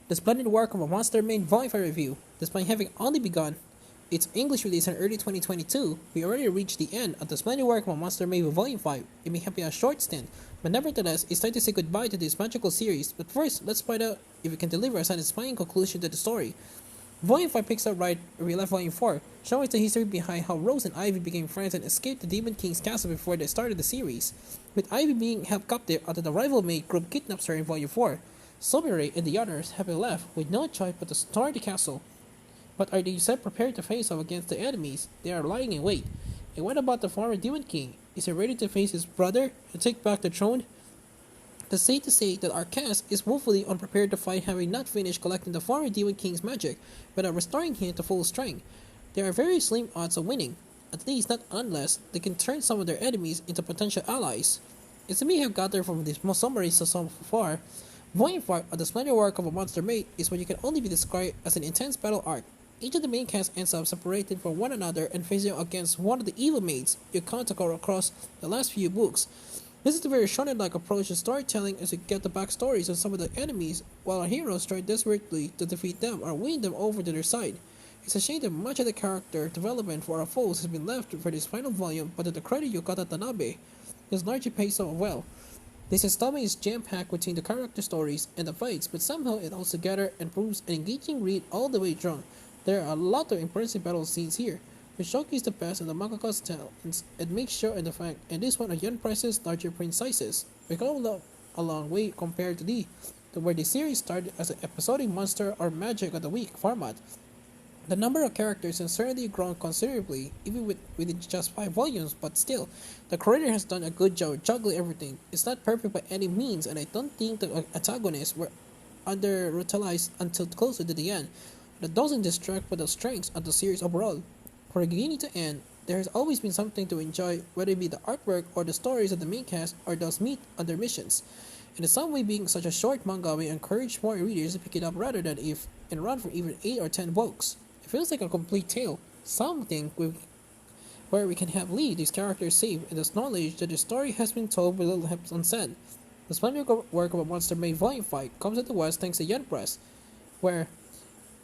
The Splendid Work of a Monster Maid Volume 5 review. Despite having only begun its English release in early 2022, we already reached the end of the Splendid Work of a Monster Maid Volume 5. It may have been a short stint, but nevertheless, it's time to say goodbye to this magical series. But first, let's find out if it can deliver a satisfying conclusion to the story. Volume 5 picks up right where we left Volume 4, showing the history behind how Rose and Ivy became friends and escaped the Demon King's castle before they started the series, with Ivy being held captive after the rival Maid group kidnaps her in Volume 4. Soberate and the others have been left with no choice but to storm the castle. But are they set prepared to face off against the enemies? They are lying in wait. And what about the former Demon King? Is he ready to face his brother and take back the throne? The safe to say that our cast is woefully unprepared to fight, having not finished collecting the former Demon King's magic without restoring him to full strength. There are very slim odds of winning, at least not unless they can turn some of their enemies into potential allies. As we have gathered from this summary so far, Volume 5 of the Splendid Work of a Monster Maid is what you can only be described as an intense battle arc. Each of the main cast ends up separated from one another and facing against one of the evil maids you encounter across the last few books. This is a very shonen-like approach to storytelling as you get the backstories of some of the enemies, while our heroes try desperately to defeat them or win them over to their side. It's a shame that much of the character development for our foes has been left for this final volume, but to the credit Yokata Tanabe, this largely pays off well. This installment is jam-packed between the character stories and the fights, but somehow it all together and proves an engaging read all the way through. There are a lot of impressive battle scenes here, which showcase the best in the mangaka's talents and make sure in the fact, and this one of yen prices larger print sizes. We go a long way compared to where the series started as an episodic monster or magic of the week format. The number of characters has certainly grown considerably, even within just 5 volumes, but still, the creator has done a good job of juggling everything. It's not perfect by any means, and I don't think the antagonists were under-utilized until closer to the end. That doesn't distract from the strengths of the series overall. From beginning to end, there has always been something to enjoy, whether it be the artwork or the stories of the main cast or those meet on their missions. And in some way, being such a short manga will encourage more readers to pick it up rather than if and run for even 8 or 10 books. It feels like a complete tale, something where we can have lead these characters safe and this knowledge that the story has been told with little help unsaid. The Splendid Work of a Monster Maid Volume 5 comes at the West thanks to Yen Press, where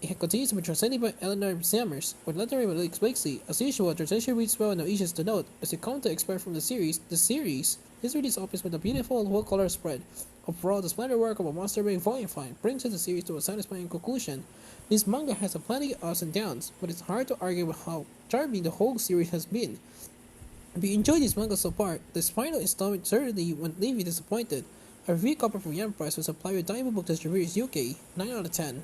it continues to be translated by Eleanor Sammers, with lettering by Alex Blakeslee. As usual, translation reads well and no issues to note. As you come to expect from the series, this release opens with a beautiful full-color spread. Overall, the Splendid Work of a Monster Maid Volume 5 brings the series to a satisfying conclusion. This manga has plenty of ups and downs, but it's hard to argue with how charming the whole series has been. If you enjoyed this manga so far, this final installment certainly won't leave you disappointed. A review copy from Yen Press was supplied with Diamond Book Distributors UK, 9 out of 10.